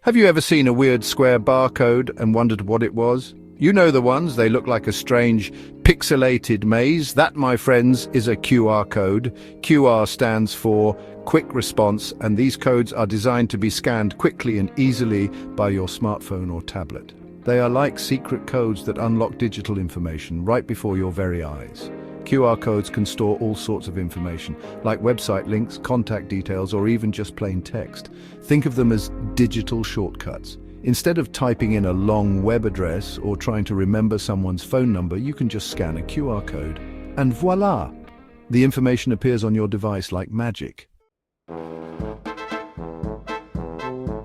Have you ever seen a weird square barcode and wondered what it was? You know the ones, they look like a strange, pixelated maze. That, my friends, is a QR code. QR stands for Quick Response, and these codes are designed to be scanned quickly and easily by your smartphone or tablet. They are like secret codes that unlock digital information right before your very eyes. QR codes can store all sorts of information, like website links, contact details, or even just plain text. Think of them as digital shortcuts. Instead of typing in a long web address or trying to remember someone's phone number, you can just scan a QR code. And voila! The information appears on your device like magic.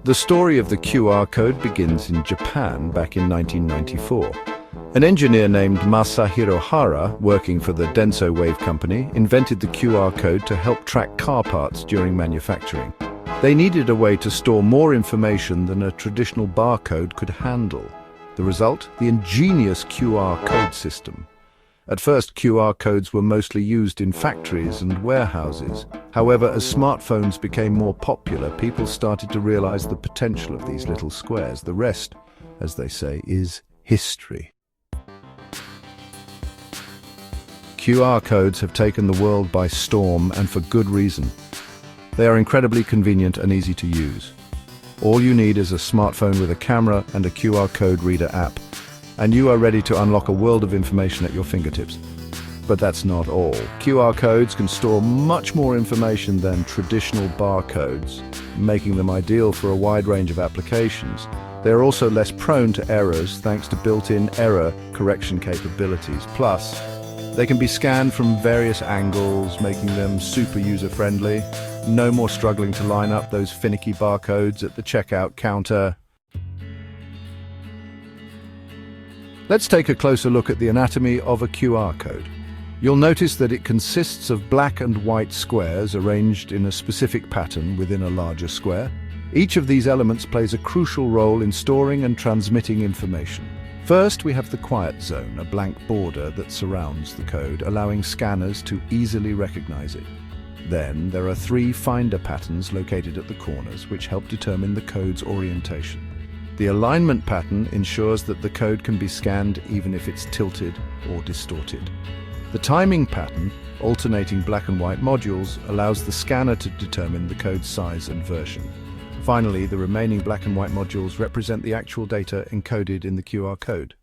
The story of the QR code begins in Japan back in 1994. An engineer named Masahiro Hara, working for the Denso Wave Company, invented the QR code to help track car parts during manufacturing. They needed a way to store more information than a traditional barcode could handle. The result? The ingenious QR code system. At first, QR codes were mostly used in factories and warehouses. However, as smartphones became more popular, people started to realize the potential of these little squares. The rest, as they say, is history. QR codes have taken the world by storm, and for good reason. They are incredibly convenient and easy to use. All you need is a smartphone with a camera and a QR code reader app, and you are ready to unlock a world of information at your fingertips. But that's not all. QR codes can store much more information than traditional barcodes, making them ideal for a wide range of applications. They are also less prone to errors thanks to built-in error correction capabilities. Plus, they can be scanned from various angles, making them super user-friendly. No more struggling to line up those finicky barcodes at the checkout counter. Let's take a closer look at the anatomy of a QR code. You'll notice that it consists of black and white squares arranged in a specific pattern within a larger square. Each of these elements plays a crucial role in storing and transmitting information. First, we have the quiet zone, a blank border that surrounds the code, allowing scanners to easily recognize it. Then, there are 3 finder patterns located at the corners, which help determine the code's orientation. The alignment pattern ensures that the code can be scanned even if it's tilted or distorted. The timing pattern, alternating black and white modules, allows the scanner to determine the code's size and version. Finally, the remaining black and white modules represent the actual data encoded in the QR code.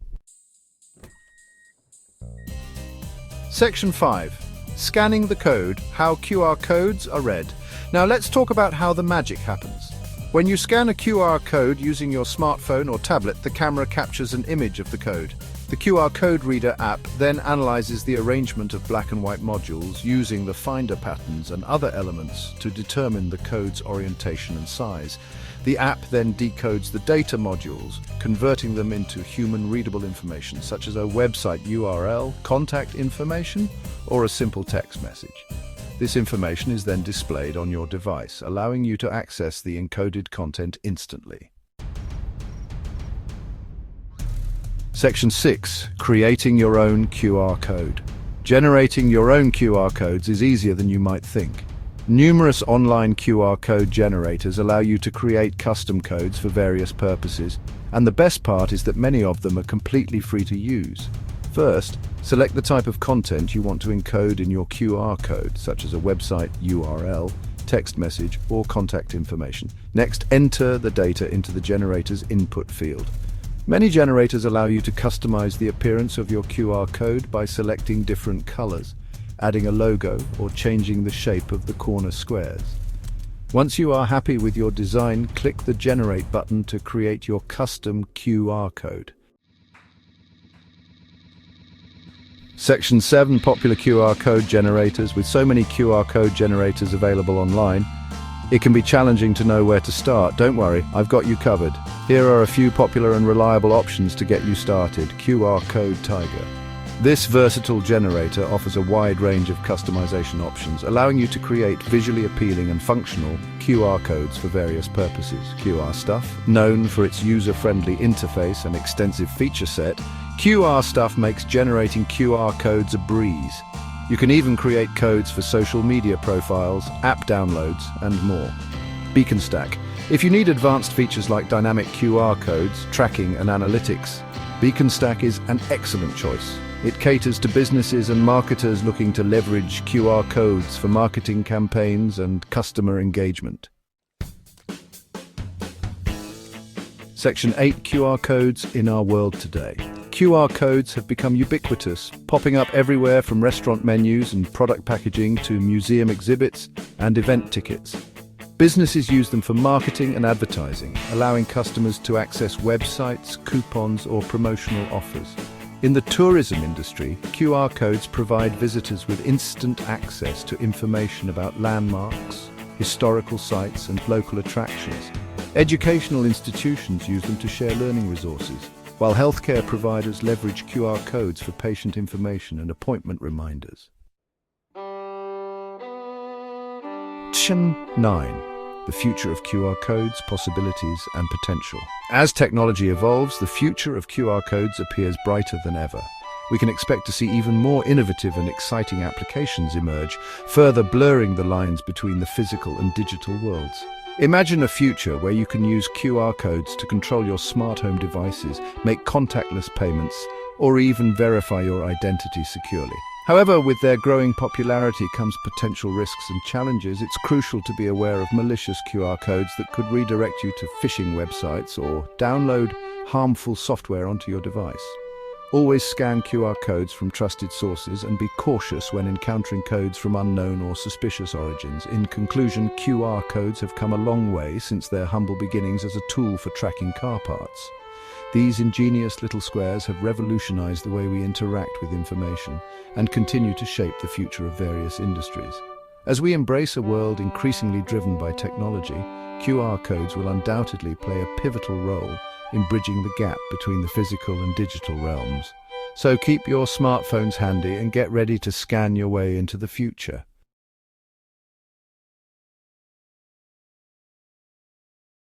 Section 5. Scanning the code, how QR codes are read. Now let's talk about how the magic happens. When you scan a QR code using your smartphone or tablet, the camera captures an image of the code. The QR code reader app then analyzes the arrangement of black and white modules using the finder patterns and other elements to determine the code's orientation and size. The app then decodes the data modules, converting them into human-readable information such as a website URL, contact information, or a simple text message. This information is then displayed on your device, allowing you to access the encoded content instantly. Section 6. Creating your own QR code. Generating your own QR codes is easier than you might think. Numerous online QR code generators allow you to create custom codes for various purposes, and the best part is that many of them are completely free to use. First, select the type of content you want to encode in your QR code, such as a website URL, text message, or contact information. Next, enter the data into the generator's input field. Many generators allow you to customize the appearance of your QR code by selecting different colors, adding a logo, or changing the shape of the corner squares. Once you are happy with your design, click the Generate button to create your custom QR code. Section 7. Popular QR code generators. With so many QR code generators available online, it can be challenging to know where to start. Don't worry, I've got you covered. Here are a few popular and reliable options to get you started. QR Code Tiger. This versatile generator offers a wide range of customization options, allowing you to create visually appealing and functional QR codes for various purposes. QR Stuff. Known for its user-friendly interface and extensive feature set, QR Stuff makes generating QR codes a breeze. You can even create codes for social media profiles, app downloads, and more. Beacon Stack. If you need advanced features like dynamic QR codes, tracking and analytics, BeaconStack is an excellent choice. It caters to businesses and marketers looking to leverage QR codes for marketing campaigns and customer engagement. Section 8: QR codes in our world today. QR codes have become ubiquitous, popping up everywhere from restaurant menus and product packaging to museum exhibits and event tickets. Businesses use them for marketing and advertising, allowing customers to access websites, coupons, or promotional offers. In the tourism industry, QR codes provide visitors with instant access to information about landmarks, historical sites, and local attractions. Educational institutions use them to share learning resources, while healthcare providers leverage QR codes for patient information and appointment reminders. Section 9. The future of QR codes, possibilities and potential. As technology evolves, the future of QR codes appears brighter than ever. We can expect to see even more innovative and exciting applications emerge, further blurring the lines between the physical and digital worlds. Imagine a future where you can use QR codes to control your smart home devices, make contactless payments, or even verify your identity securely. However, with their growing popularity comes potential risks and challenges. It's crucial to be aware of malicious QR codes that could redirect you to phishing websites or download harmful software onto your device. Always scan QR codes from trusted sources and be cautious when encountering codes from unknown or suspicious origins. In conclusion, QR codes have come a long way since their humble beginnings as a tool for tracking car parts. These ingenious little squares have revolutionized the way we interact with information and continue to shape the future of various industries. As we embrace a world increasingly driven by technology, QR codes will undoubtedly play a pivotal role in bridging the gap between the physical and digital realms. So keep your smartphones handy and get ready to scan your way into the future.